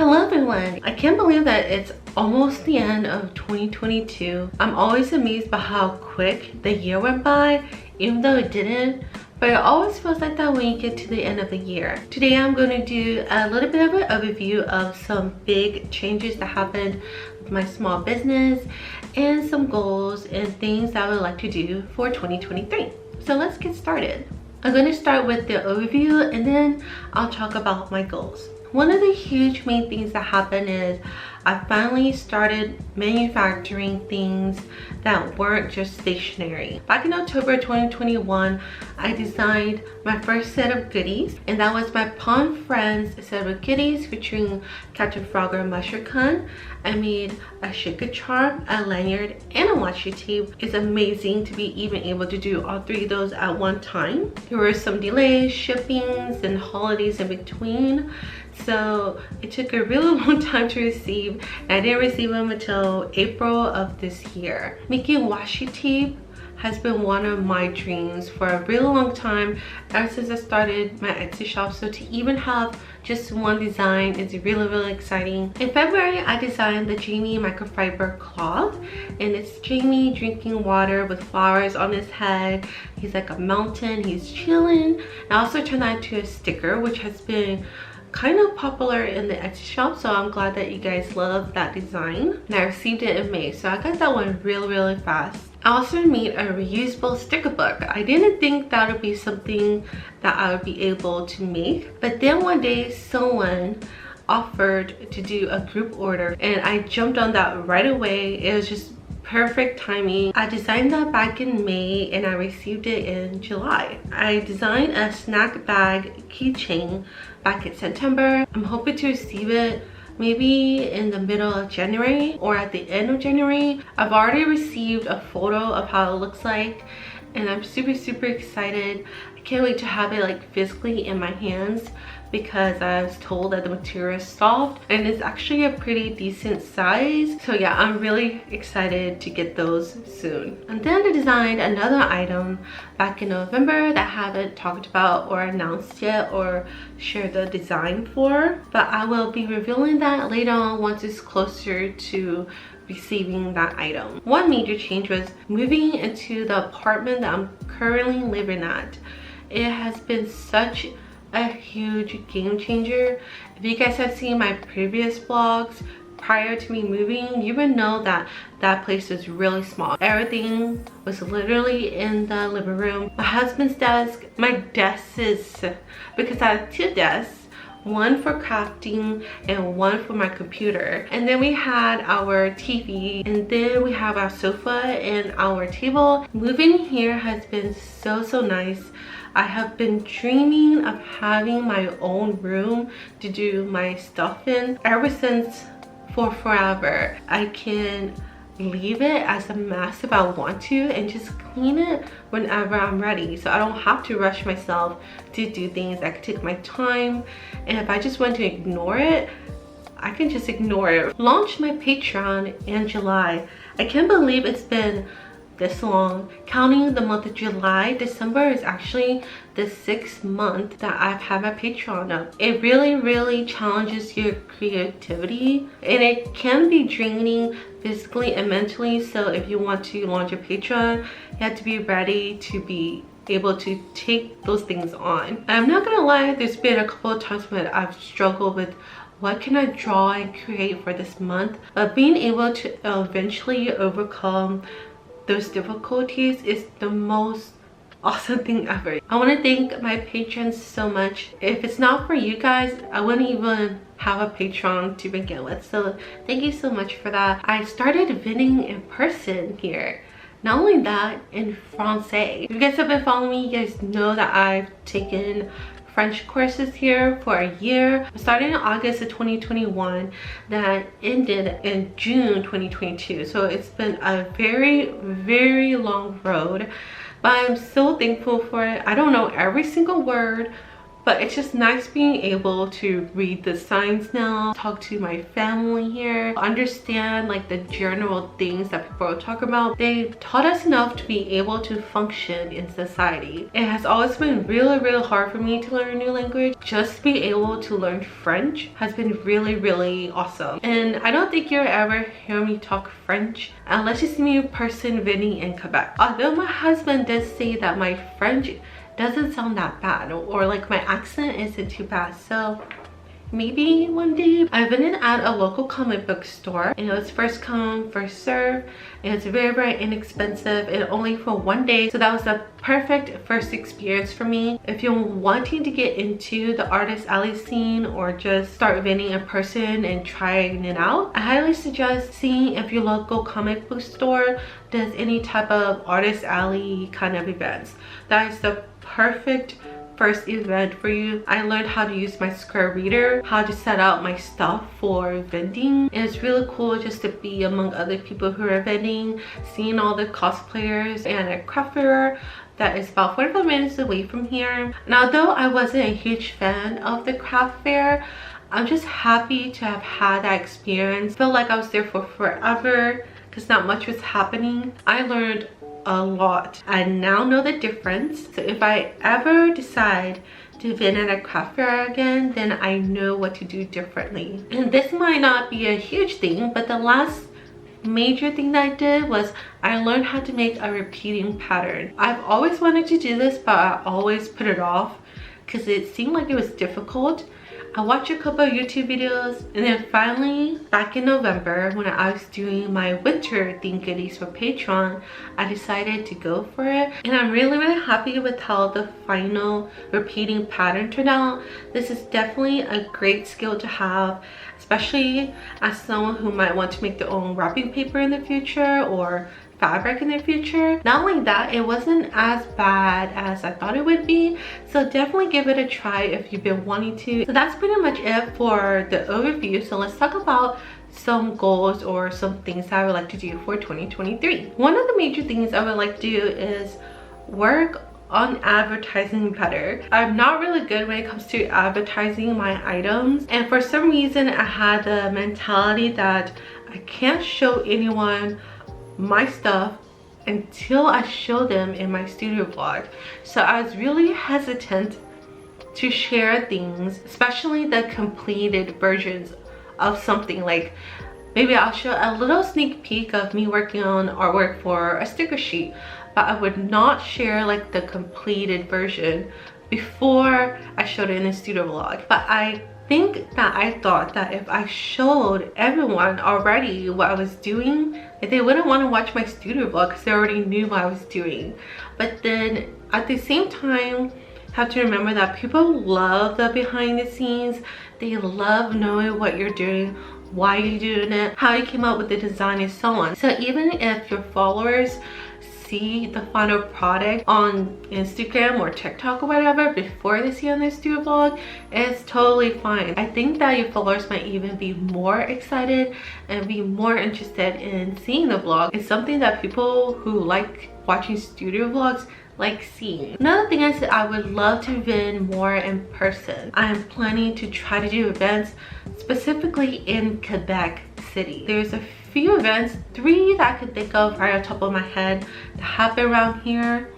Hello everyone! I can't believe that it's almost the end of 2022. I'm always amazed by how quick the year went by, even though it didn't. But it always feels like that when you get to the end of the year. Today I'm going to do a little bit of an overview of some big changes that happened with my small business and some goals and things that I would like to do for 2023. So let's get started. I'm going to start with the overview and then I'll talk about my goals. One of the huge main things that happened is I finally started manufacturing things that weren't just stationery. Back in October 2021, I designed my first set of goodies, and that was my Pond Friends set of goodies featuring Captain Frogger and Mushroom Con. I made a shaker charm, a lanyard, and a washi tape. It's amazing to be even able to do all three of those at one time. There were some delays, shippings, and holidays in between. So it took a really long time to receive, and I didn't receive them until April of this year. Making washi tape has been one of my dreams for a really long time, ever since I started my Etsy shop. So to even have just one design is really exciting. In February, I designed the Jamie microfiber cloth, and it's Jamie drinking water with flowers on his head. He's like a mountain, he's chilling. I also turned that into a sticker, which has been kind of popular in the Etsy shop, so I'm glad that you guys love that design. And I received it in May, so I got that one really fast. I also made a reusable sticker book. I didn't think that would be something that I would be able to make, but then one day someone offered to do a group order and I jumped on that right away. It was just perfect timing. I designed that back in May and I received it in July. I designed a snack bag keychain back in September. I'm hoping to receive it maybe in the middle of January or at the end of January. I've already received a photo of how it looks like and I'm super excited. I can't wait to have it like physically in my hands, because I was told that the material is soft and it's actually a pretty decent size. So yeah, I'm really excited to get those soon. And then I designed another item back in November that I haven't talked about or announced yet or shared the design for, but I will be revealing that later on once it's closer to receiving that item. One major change was moving into the apartment that I'm currently living at. It has been such a huge game changer. If you guys have seen my previous vlogs prior to me moving, you would know that that place was really small. Everything was literally in the living room. My husband's desk, my desk is, because I have two desks, one for crafting and one for my computer, and then we had our TV, and then we have our sofa and our table. Moving here has been so nice. I have been dreaming of having my own room to do my stuff in ever since for forever. I can leave it as a mess if I want to and just clean it whenever I'm ready, so I don't have to rush myself to do things. I can take my time, and if I just want to ignore it, I can just ignore it. Launched my Patreon in July. I can't believe it's been this long. Counting the month of July, December is actually the 6th month that I've had my Patreon up. It really challenges your creativity, and it can be draining physically and mentally. So if you want to launch a Patreon, you have to be ready to be able to take those things on. I'm not gonna lie, there's been a couple of times when I've struggled with what can I draw and create for this month, but being able to eventually overcome those difficulties is the most awesome thing ever. I want to thank my patrons so much. If it's not for you guys, I wouldn't even have a Patreon to begin with, so thank you so much for that. I started vending in person here. Not only that, in Francais. If you guys have been following me, you guys know that I've taken French courses here for a year. I started in August of 2021 that ended in June 2022. So it's been a very long road, but I'm so thankful for it. I don't know every single word, But it's just nice being able to read the signs now, talk to my family here, understand like the general things that people are talking about. They taught us enough to be able to function in society. It has always been really hard for me to learn a new language. Just to be able to learn French has been really awesome. And I don't think you'll ever hear me talk French unless you see me in person vending in Quebec. Although my husband does say that my French doesn't sound that bad, or like my accent isn't too bad, so maybe one day. I've been at a local comic book store and it was first come first serve, and it's very inexpensive and only for one day, so that was the perfect first experience for me. If you're wanting to get into the artist alley scene or just start vending in person and trying it out, I highly suggest seeing if your local comic book store does any type of artist alley kind of events. That is the perfect first event for you. I learned how to use my Square Reader, how to set out my stuff for vending, and it's really cool just to be among other people who are vending, seeing all the cosplayers, and a craft fair that is about 45 minutes away from here. And although I wasn't a huge fan of the craft fair, I'm just happy to have had that experience. I felt like I was there for forever because not much was happening. I learned a lot. I now know the difference, so if I ever decide to vend at a craft fair again, then I know what to do differently. And this might not be a huge thing, but the last major thing that I did was I learned how to make a repeating pattern. I've always wanted to do this, but I always put it off because it seemed like it was difficult. I watched a couple of YouTube videos, and then finally back in November when I was doing my winter theme goodies for Patreon, I decided to go for it, and I'm really happy with how the final repeating pattern turned out. This is definitely a great skill to have, especially as someone who might want to make their own wrapping paper in the future or fabric in the future. Not only that, it wasn't as bad as I thought it would be, so definitely give it a try if you've been wanting to. So that's pretty much it for the overview. So let's talk about some goals or some things that I would like to do for 2023. One of the major things I would like to do is work on advertising better. I'm not really good when it comes to advertising my items, and for some reason I had the mentality that I can't show anyone my stuff until I show them in my studio vlog. So I was really hesitant to share things, especially the completed versions of something. Like maybe I'll show a little sneak peek of me working on artwork for a sticker sheet, but I would not share like the completed version before I showed it in the studio vlog. But I thought that if I showed everyone already what I was doing, that they wouldn't want to watch my studio vlog because they already knew what I was doing. But then at the same time, have to remember that people love the behind the scenes. They love knowing what you're doing, why you're doing it, how you came up with the design, and so on. So even if your followers see the final product on Instagram or TikTok or whatever before they see on their studio vlog, it's totally fine. I think that your followers might even be more excited and be more interested in seeing the vlog. It's something that people who like watching studio vlogs like seeing. Another thing is that I would love to vend more in person. I am planning to try to do events specifically in Quebec City. There's a few events, 3 that I could think of right on top of my head that happen around here,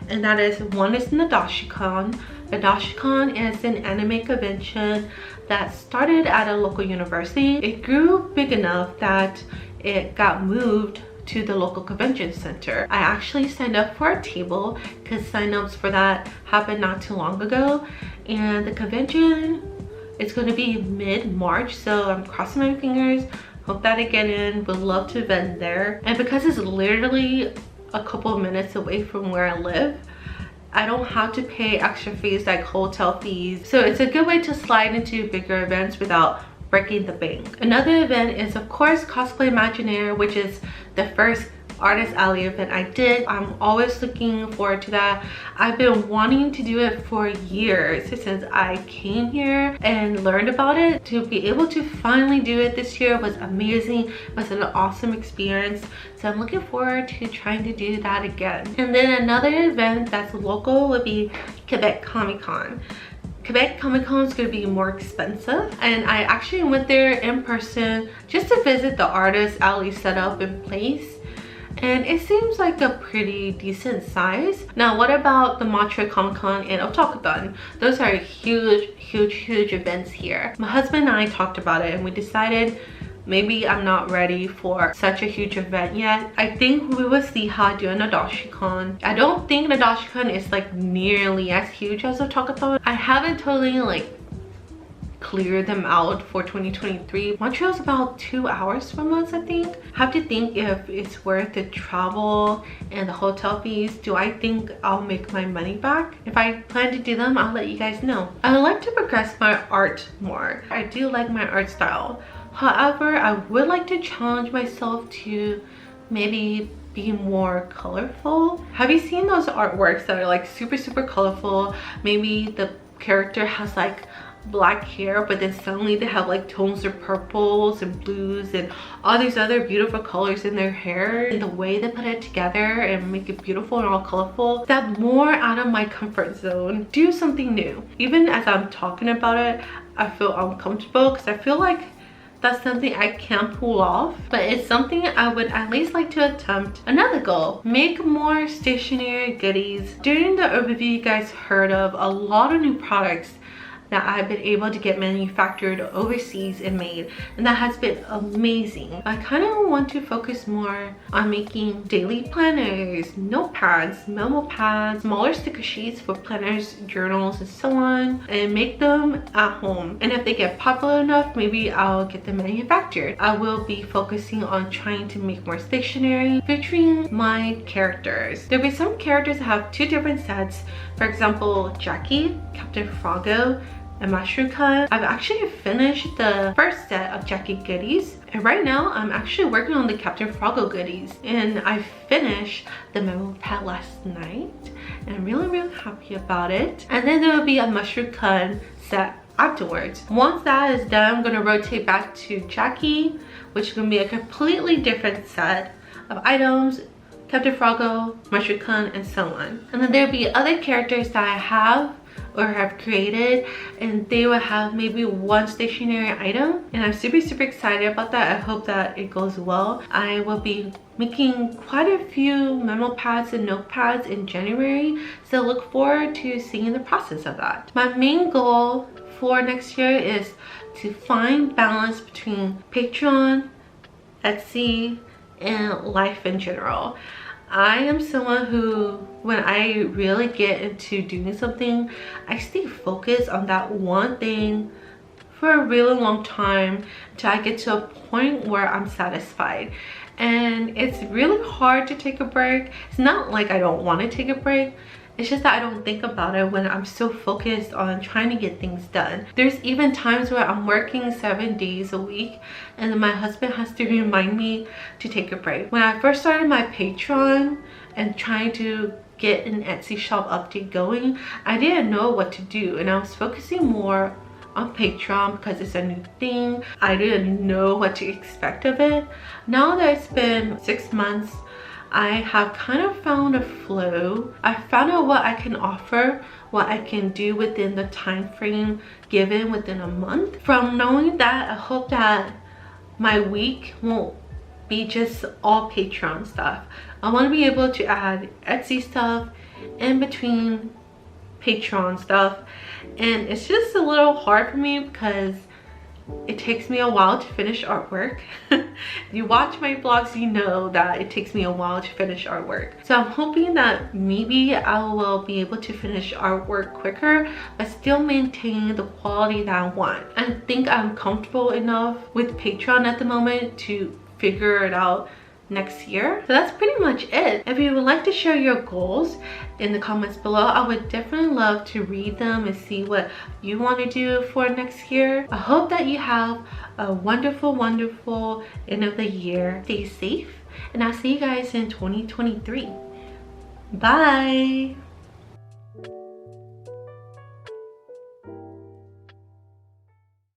and that is, one is in the Dashicon. The Dashicon is an anime convention that started at a local university. It grew big enough that it got moved to the local convention center. I actually signed up for a table because sign-ups for that happened not too long ago, and the convention is going to be mid-March, so I'm crossing my fingers. Hope that I get in. Would love to vend there. And because it's literally a couple of minutes away from where I live, I don't have to pay extra fees like hotel fees. So it's a good way to slide into bigger events without breaking the bank. Another event is of course Cosplay Imaginaire, which is the first artist alley event I did. I'm always looking forward to that. I've been wanting to do it for years since I came here and learned about it. To be able to finally do it this year was amazing. It was an awesome experience, so I'm looking forward to trying to do that again. And then another event that's local would be Quebec Comic Con. Quebec Comic Con is going to be more expensive, and I actually went there in person just to visit the artist alley set up in place, and it seems like a pretty decent size. Now what about the Montreal Comic Con and Otakuthon? Those are huge events here. My husband and I talked about it and we decided maybe I'm not ready for such a huge event yet. I think we will see how I do in Nadashikon. I don't think Nadashikon is like nearly as huge as Otakuthon. I haven't totally like clear them out for 2023. Montreal's about 2 hours from us, I think. Have to think if it's worth the travel and the hotel fees. Do I think I'll make my money back? If I plan to do them, I'll let you guys know. I would like to progress my art more. I do like my art style. However, I would like to challenge myself to maybe be more colorful. Have you seen those artworks that are like super colorful? Maybe the character has like black hair, but then suddenly they have like tones of purples and blues and all these other beautiful colors in their hair, and the way they put it together and make it beautiful and all colorful. That more out of my comfort zone. Do something new. Even as I'm talking about it, I feel uncomfortable because I feel like that's something I can't pull off, but it's something I would at least like to attempt. Another goal, make more stationery goodies. During the overview, you guys heard of a lot of new products that I've been able to get manufactured overseas and made, and that has been amazing. I kind of want to focus more on making daily planners, notepads, memo pads, smaller sticker sheets for planners, journals, and so on, and make them at home. And if they get popular enough, maybe I'll get them manufactured. I will be focusing on trying to make more stationery featuring my characters. There'll be some characters that have 2 different sets. For example, Jackie, Captain Froggo, and Mushroom Cut. I've actually finished the first set of Jackie goodies, and right now I'm actually working on the Captain Froggo goodies, and I finished the memo pad last night and I'm really happy about it. And then there will be a Mushroom Cut set afterwards. Once that is done, I'm gonna rotate back to Jackie, which is gonna be a completely different set of items, Captain Froggo, Mushroom Cut, and so on. And then there'll be other characters that I have or have created, and they will have maybe 1 stationery item, and I'm super excited about that. I hope that it goes well. I will be making quite a few memo pads and notepads in January, so look forward to seeing the process of that. My main goal for next year is to find balance between Patreon, Etsy, and life in general. I am someone who, when I really get into doing something, I stay focused on that one thing for a really long time until I get to a point where I'm satisfied. And it's really hard to take a break. It's not like I don't want to take a break. It's just that I don't think about it when I'm so focused on trying to get things done. There's even times where I'm working 7 days a week and then my husband has to remind me to take a break. When I first started my Patreon and trying to get an Etsy shop update going, I didn't know what to do, and I was focusing more on Patreon because it's a new thing. I didn't know what to expect of it. Now that it's been 6 months, I have kind of found a flow. I found out what I can offer, what I can do within the time frame given within a month. From knowing that, I hope that my week won't be just all Patreon stuff. I want to be able to add Etsy stuff in between Patreon stuff, and it's just a little hard for me because it takes me a while to finish artwork. If you watch my vlogs, you know that it takes me a while to finish artwork. So I'm hoping that maybe I will be able to finish artwork quicker, but still maintain the quality that I want. I think I'm comfortable enough with Patreon at the moment to figure it out next year. So that's pretty much it. If you would like to share your goals in the comments below, I would definitely love to read them and see what you want to do for next year. I hope that you have a wonderful end of the year. Stay safe, and I'll see you guys in 2023. Bye.